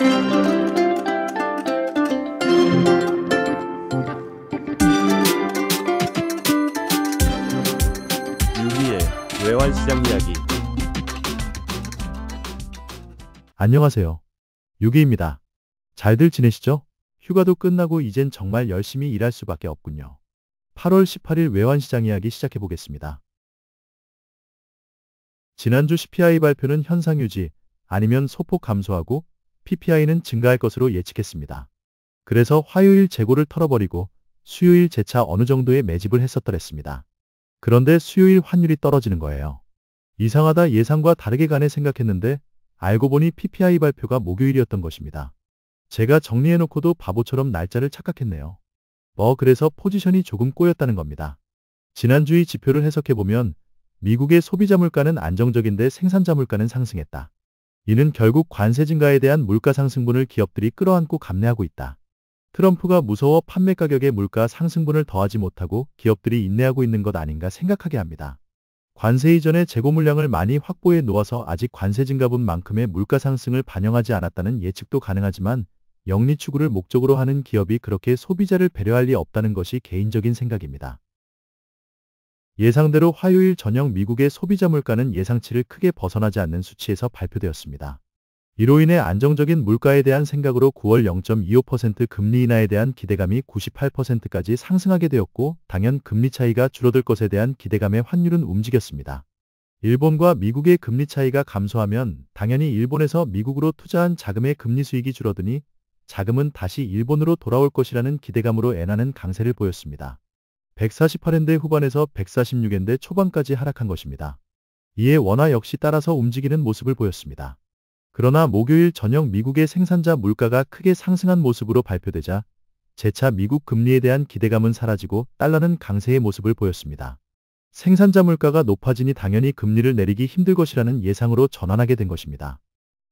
유기의 외환시장 이야기. 안녕하세요. 유기입니다. 잘들 지내시죠? 휴가도 끝나고 이젠 정말 열심히 일할 수밖에 없군요. 8월 18일 외환시장 이야기 시작해 보겠습니다. 지난주 CPI 발표는 현상 유지, 아니면 소폭 감소하고 PPI는 증가할 것으로 예측했습니다. 그래서 화요일 재고를 털어버리고 수요일 재차 어느 정도의 매집을 했었더랬습니다. 그런데 수요일 환율이 떨어지는 거예요. 이상하다, 예상과 다르게 가네 생각했는데 알고 보니 PPI 발표가 목요일이었던 것입니다. 제가 정리해놓고도 바보처럼 날짜를 착각했네요. 그래서 포지션이 조금 꼬였다는 겁니다. 지난주의 지표를 해석해보면 미국의 소비자 물가는 안정적인데 생산자 물가는 상승했다. 이는 결국 관세 증가에 대한 물가 상승분을 기업들이 끌어안고 감내하고 있다. 트럼프가 무서워 판매 가격에 물가 상승분을 더하지 못하고 기업들이 인내하고 있는 것 아닌가 생각하게 합니다. 관세 이전에 재고 물량을 많이 확보해 놓아서 아직 관세 증가분만큼의 물가 상승을 반영하지 않았다는 예측도 가능하지만 영리 추구를 목적으로 하는 기업이 그렇게 소비자를 배려할 리 없다는 것이 개인적인 생각입니다. 예상대로 화요일 저녁 미국의 소비자 물가는 예상치를 크게 벗어나지 않는 수치에서 발표되었습니다. 이로 인해 안정적인 물가에 대한 생각으로 9월 0.25% 금리 인하에 대한 기대감이 98%까지 상승하게 되었고, 당연 금리 차이가 줄어들 것에 대한 기대감에 환율은 움직였습니다. 일본과 미국의 금리 차이가 감소하면 당연히 일본에서 미국으로 투자한 자금의 금리 수익이 줄어드니 자금은 다시 일본으로 돌아올 것이라는 기대감으로 엔화는 강세를 보였습니다. 148엔대 후반에서 146엔대 초반까지 하락한 것입니다. 이에 원화 역시 따라서 움직이는 모습을 보였습니다. 그러나 목요일 저녁 미국의 생산자 물가가 크게 상승한 모습으로 발표되자 재차 미국 금리에 대한 기대감은 사라지고 달러는 강세의 모습을 보였습니다. 생산자 물가가 높아지니 당연히 금리를 내리기 힘들 것이라는 예상으로 전환하게 된 것입니다.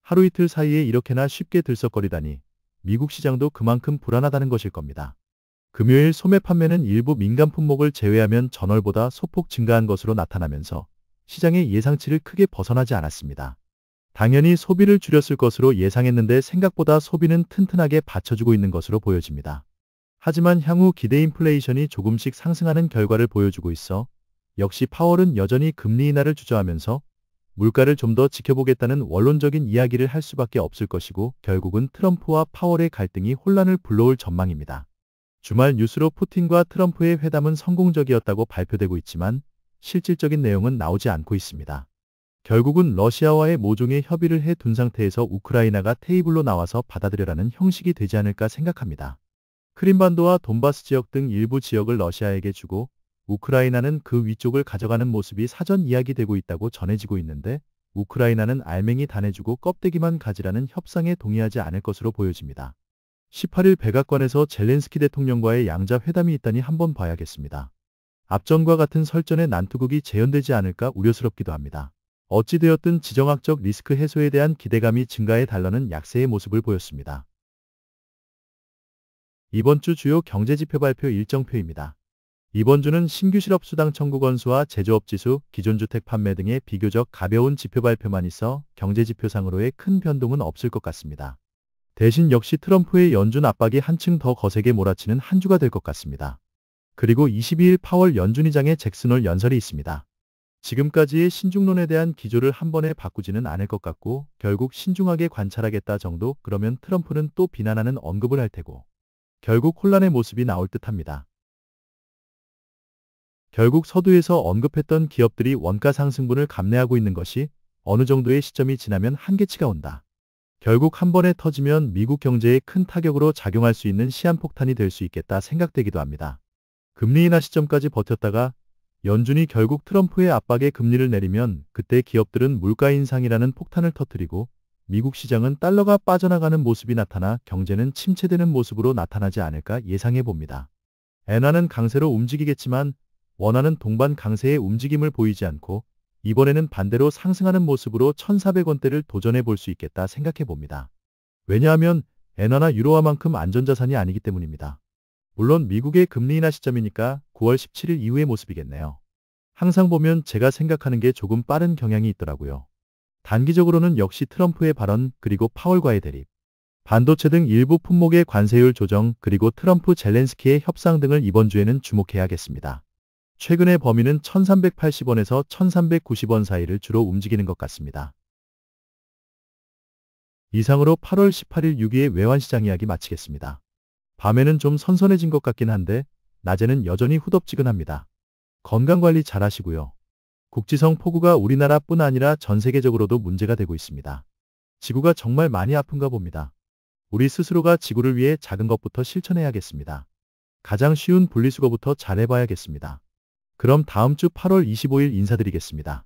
하루 이틀 사이에 이렇게나 쉽게 들썩거리다니 미국 시장도 그만큼 불안하다는 것일 겁니다. 금요일 소매 판매는 일부 민감 품목을 제외하면 전월보다 소폭 증가한 것으로 나타나면서 시장의 예상치를 크게 벗어나지 않았습니다. 당연히 소비를 줄였을 것으로 예상했는데 생각보다 소비는 튼튼하게 받쳐주고 있는 것으로 보여집니다. 하지만 향후 기대 인플레이션이 조금씩 상승하는 결과를 보여주고 있어 역시 파월은 여전히 금리 인하를 주저하면서 물가를 좀 더 지켜보겠다는 원론적인 이야기를 할 수밖에 없을 것이고, 결국은 트럼프와 파월의 갈등이 혼란을 불러올 전망입니다. 주말 뉴스로 푸틴과 트럼프의 회담은 성공적이었다고 발표되고 있지만 실질적인 내용은 나오지 않고 있습니다. 결국은 러시아와의 모종의 협의를 해둔 상태에서 우크라이나가 테이블로 나와서 받아들여라는 형식이 되지 않을까 생각합니다. 크림반도와 돈바스 지역 등 일부 지역을 러시아에게 주고 우크라이나는 그 위쪽을 가져가는 모습이 사전 이야기되고 있다고 전해지고 있는데, 우크라이나는 알맹이 다 내주고 껍데기만 가지라는 협상에 동의하지 않을 것으로 보여집니다. 18일 백악관에서 젤렌스키 대통령과의 양자 회담이 있다니 한번 봐야겠습니다. 앞전과 같은 설전의 난투극이 재현되지 않을까 우려스럽기도 합니다. 어찌되었든 지정학적 리스크 해소에 대한 기대감이 증가해 달러는 약세의 모습을 보였습니다. 이번 주 주요 경제지표 발표 일정표입니다. 이번 주는 신규 실업수당 청구 건수와 제조업지수, 기존주택 판매 등의 비교적 가벼운 지표 발표만 있어 경제지표상으로의 큰 변동은 없을 것 같습니다. 대신 역시 트럼프의 연준 압박이 한층 더 거세게 몰아치는 한 주가 될 것 같습니다. 그리고 22일 파월 연준의장의 잭슨홀 연설이 있습니다. 지금까지의 신중론에 대한 기조를 한 번에 바꾸지는 않을 것 같고 결국 신중하게 관찰하겠다 정도, 그러면 트럼프는 또 비난하는 언급을 할 테고 결국 혼란의 모습이 나올 듯합니다. 결국 서두에서 언급했던 기업들이 원가 상승분을 감내하고 있는 것이 어느 정도의 시점이 지나면 한계치가 온다. 결국 한 번에 터지면 미국 경제에 큰 타격으로 작용할 수 있는 시한폭탄이 될 수 있겠다 생각되기도 합니다. 금리 인하 시점까지 버텼다가 연준이 결국 트럼프의 압박에 금리를 내리면 그때 기업들은 물가 인상이라는 폭탄을 터뜨리고 미국 시장은 달러가 빠져나가는 모습이 나타나 경제는 침체되는 모습으로 나타나지 않을까 예상해 봅니다. 엔화는 강세로 움직이겠지만 원화는 동반 강세의 움직임을 보이지 않고 이번에는 반대로 상승하는 모습으로 1,400원대를 도전해 볼 수 있겠다 생각해 봅니다. 왜냐하면 엔화나 유로화만큼 안전자산이 아니기 때문입니다. 물론 미국의 금리 인하 시점이니까 9월 17일 이후의 모습이겠네요. 항상 보면 제가 생각하는 게 조금 빠른 경향이 있더라고요. 단기적으로는 역시 트럼프의 발언 그리고 파월과의 대립, 반도체 등 일부 품목의 관세율 조정 그리고 트럼프 젤렌스키의 협상 등을 이번 주에는 주목해야겠습니다. 최근의 범위는 1380원에서 1390원 사이를 주로 움직이는 것 같습니다. 이상으로 8월 18일 6위의 외환시장 이야기 마치겠습니다. 밤에는 좀 선선해진 것 같긴 한데 낮에는 여전히 후덥지근합니다. 건강관리 잘 하시고요. 국지성 폭우가 우리나라뿐 아니라 전 세계적으로도 문제가 되고 있습니다. 지구가 정말 많이 아픈가 봅니다. 우리 스스로가 지구를 위해 작은 것부터 실천해야겠습니다. 가장 쉬운 분리수거부터 잘 해봐야겠습니다. 그럼 다음 주 8월 25일 인사드리겠습니다.